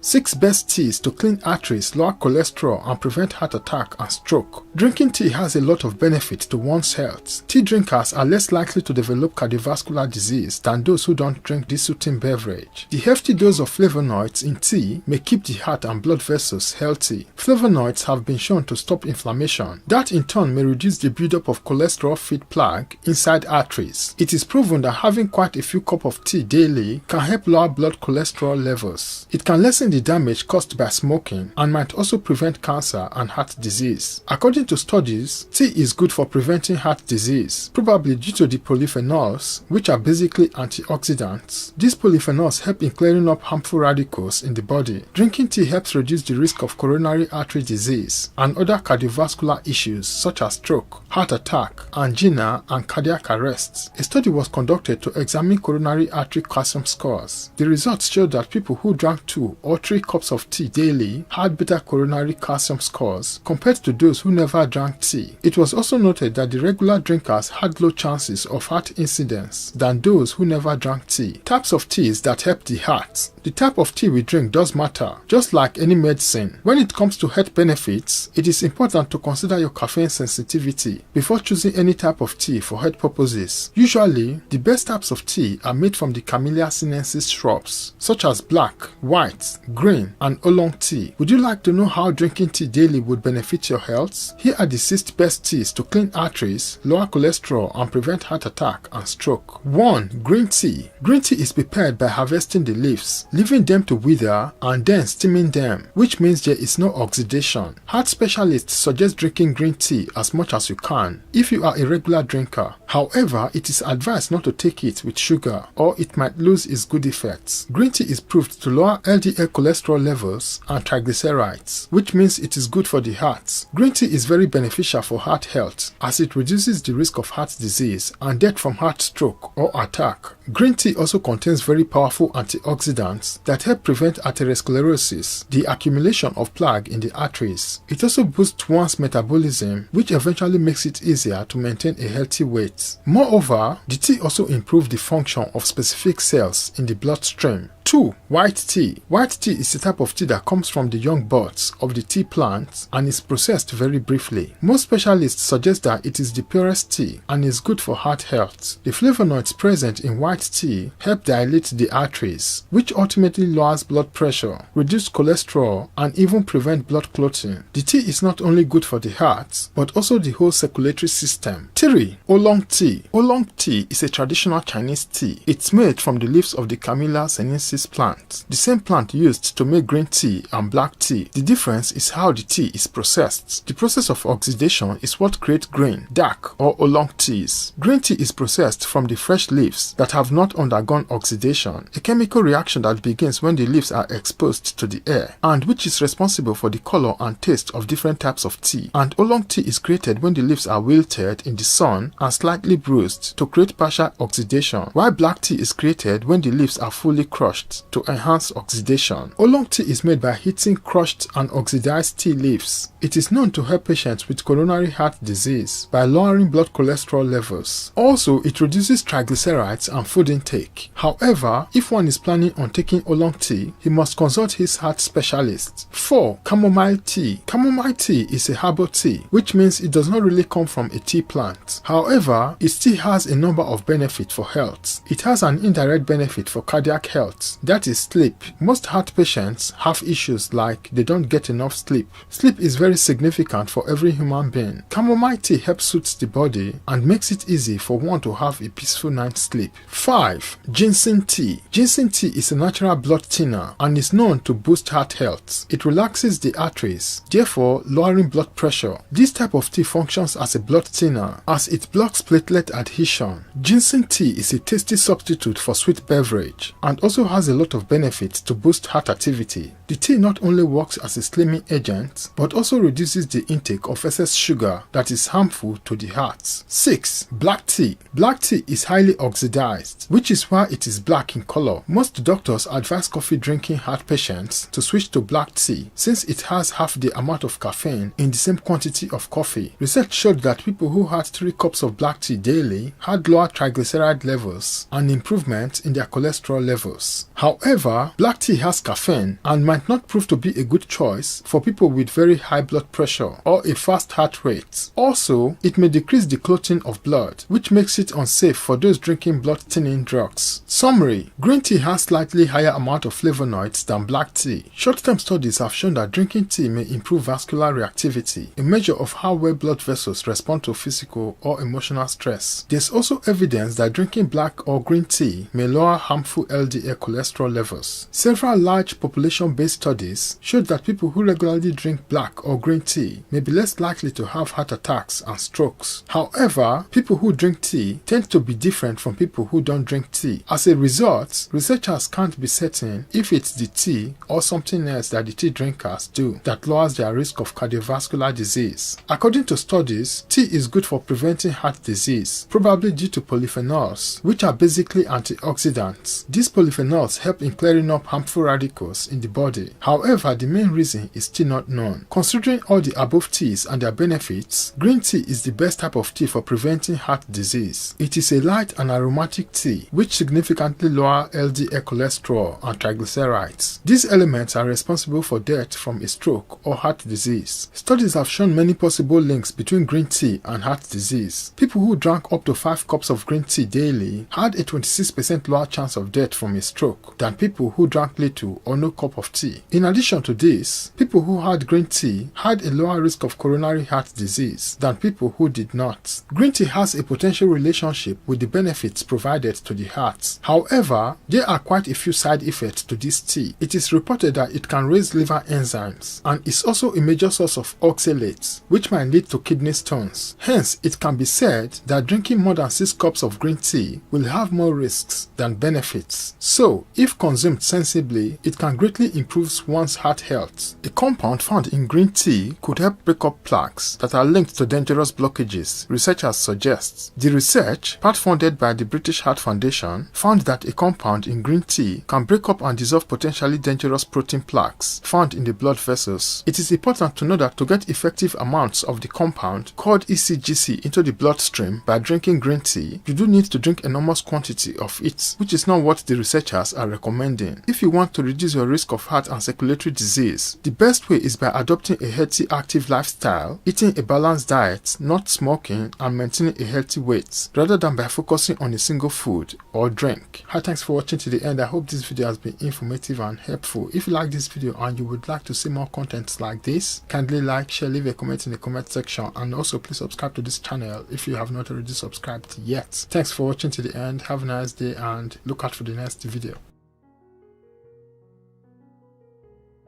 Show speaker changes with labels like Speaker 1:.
Speaker 1: 6 best teas to clean arteries, lower cholesterol, and prevent heart attack and stroke. Drinking tea has a lot of benefits to one's health. Tea drinkers are less likely to develop cardiovascular disease than those who don't drink this soothing beverage. The hefty dose of flavonoids in tea may keep the heart and blood vessels healthy. Flavonoids have been shown to stop inflammation. That in turn may reduce the buildup of cholesterol-filled plaque inside arteries. It is proven that having quite a few cups of tea daily can help lower blood cholesterol levels. It can lessen the damage caused by smoking and might also prevent cancer and heart disease. According to studies, tea is good for preventing heart disease, probably due to the polyphenols, which are basically antioxidants. These polyphenols help in clearing up harmful radicals in the body. Drinking tea helps reduce the risk of coronary artery disease and other cardiovascular issues such as stroke, heart attack, angina, and cardiac arrest. A study was conducted to examine coronary artery calcium scores. The results showed that people who drank 2 or 3 cups of tea daily had better coronary calcium scores compared to those who never drank tea. It was also noted that the regular drinkers had low chances of heart incidents than those who never drank tea. Types of teas that help the heart. The type of tea we drink does matter, just like any medicine. When it comes to health benefits, it is important to consider your caffeine sensitivity before choosing any type of tea for health purposes. Usually, the best types of tea are made from the Camellia sinensis shrubs, such as black, white, green, and oolong tea. Would you like to know how drinking tea daily would benefit your health? Here are the 6 best teas to clean arteries, lower cholesterol, and prevent heart attack and stroke. 1. Green tea. Green tea is prepared by harvesting the leaves, leaving them to wither, and then steaming them, which means there is no oxidation. Heart specialists suggest drinking green tea as much as you can if you are a regular drinker. However, it is advised not to take it with sugar or it might lose its good effects. Green tea is proved to lower LDL cholesterol levels and triglycerides, which means it is good for the heart. Green tea is very beneficial for heart health as it reduces the risk of heart disease and death from heart stroke or attack. Green tea also contains very powerful antioxidants that help prevent atherosclerosis, the accumulation of plaque in the arteries. It also boosts one's metabolism, which eventually makes it easier to maintain a healthy weight. Moreover, the tea also improves the function of specific cells in the bloodstream. 2. White tea. White tea is a type of tea that comes from the young buds of the tea plant and is processed very briefly. Most specialists suggest that it is the purest tea and is good for heart health. The flavonoids present in white tea help dilate the arteries, which ultimately lowers blood pressure, reduce cholesterol, and even prevent blood clotting. The tea is not only good for the heart, but also the whole circulatory system. 3. Oolong tea. Oolong tea is a traditional Chinese tea. It's made from the leaves of the Camellia sinensis plant, the same plant used to make green tea and black tea. The difference is how the tea is processed. The process of oxidation is what creates green, dark, or oolong teas. Green tea is processed from the fresh leaves that have not undergone oxidation, a chemical reaction that begins when the leaves are exposed to the air, and which is responsible for the color and taste of different types of tea. And oolong tea is created when the leaves are wilted in the sun and slightly bruised to create partial oxidation, while black tea is created when the leaves are fully crushed to enhance oxidation. Oolong tea is made by heating crushed and oxidized tea leaves. It is known to help patients with coronary heart disease by lowering blood cholesterol levels. Also, it reduces triglycerides and food intake. However, if one is planning on taking oolong tea, he must consult his heart specialist. 4. Chamomile tea. Chamomile tea is a herbal tea, which means it does not really come from a tea plant. However, it still has a number of benefits for health. It has an indirect benefit for cardiac health. That is sleep. Most heart patients have issues like they don't get enough sleep. Sleep is very significant for every human being. Chamomile tea helps soothe the body and makes it easy for one to have a peaceful night's sleep. 5. Ginseng tea. Ginseng tea is a natural blood thinner and is known to boost heart health. It relaxes the arteries, therefore lowering blood pressure. This type of tea functions as a blood thinner as it blocks platelet adhesion. Ginseng tea is a tasty substitute for sweet beverage and also has a lot of benefits to boost heart activity. The tea not only works as a slimming agent, but also reduces the intake of excess sugar that is harmful to the heart. 6. Black tea. Black tea is highly oxidized, which is why it is black in color. Most doctors advise coffee drinking heart patients to switch to black tea since it has half the amount of caffeine in the same quantity of coffee. Research showed that people who had 3 cups of black tea daily had lower triglyceride levels and improvement in their cholesterol levels. However, black tea has caffeine and might not prove to be a good choice for people with very high blood pressure or a fast heart rate. Also, it may decrease the clotting of blood, which makes it unsafe for those drinking blood thinning drugs. Summary: green tea has slightly higher amount of flavonoids than black tea. Short-term studies have shown that drinking tea may improve vascular reactivity, a measure of how well blood vessels respond to physical or emotional stress. There's also evidence that drinking black or green tea may lower harmful LDL cholesterol levels. Several large population-based studies showed that people who regularly drink black or green tea may be less likely to have heart attacks and strokes. However, people who drink tea tend to be different from people who don't drink tea. As a result, researchers can't be certain if it's the tea or something else that the tea drinkers do that lowers their risk of cardiovascular disease. According to studies, tea is good for preventing heart disease, probably due to polyphenols, which are basically antioxidants. These polyphenols help in clearing up harmful radicals in the body. However, the main reason is still not known. Considering all the above teas and their benefits, green tea is the best type of tea for preventing heart disease. It is a light and aromatic tea which significantly lower LDL cholesterol and triglycerides. These elements are responsible for death from a stroke or heart disease. Studies have shown many possible links between green tea and heart disease. People who drank up to 5 cups of green tea daily had a 26% lower chance of death from a stroke than people who drank little or no cup of tea. In addition to this, people who had green tea had a lower risk of coronary heart disease than people who did not. Green tea has a potential relationship with the benefits provided to the heart. However, there are quite a few side effects to this tea. It is reported that it can raise liver enzymes and is also a major source of oxalates, which might lead to kidney stones. Hence, it can be said that drinking more than 6 cups of green tea will have more risks than benefits. So, if consumed sensibly, it can greatly improve one's heart health. A compound found in green tea could help break up plaques that are linked to dangerous blockages, researchers suggest. The research, part funded by the British Heart Foundation, found that a compound in green tea can break up and dissolve potentially dangerous protein plaques found in the blood vessels. It is important to know that to get effective amounts of the compound called ECGC into the bloodstream by drinking green tea, you do need to drink enormous quantity of it, which is not what the researchers are recommending. If you want to reduce your risk of heart and circulatory disease, the best way is by adopting a healthy, active lifestyle, eating a balanced diet, not smoking, and maintaining a healthy weight, rather than by focusing on a single food or drink. Hi, thanks for watching to the end. I hope this video has been informative and helpful. If you like this video and you would like to see more content like this, kindly like, share, leave a comment in the comment section, and also please subscribe to this channel if you have not already subscribed yet. Thanks for watching to the end. Have a nice day and look out for the next video.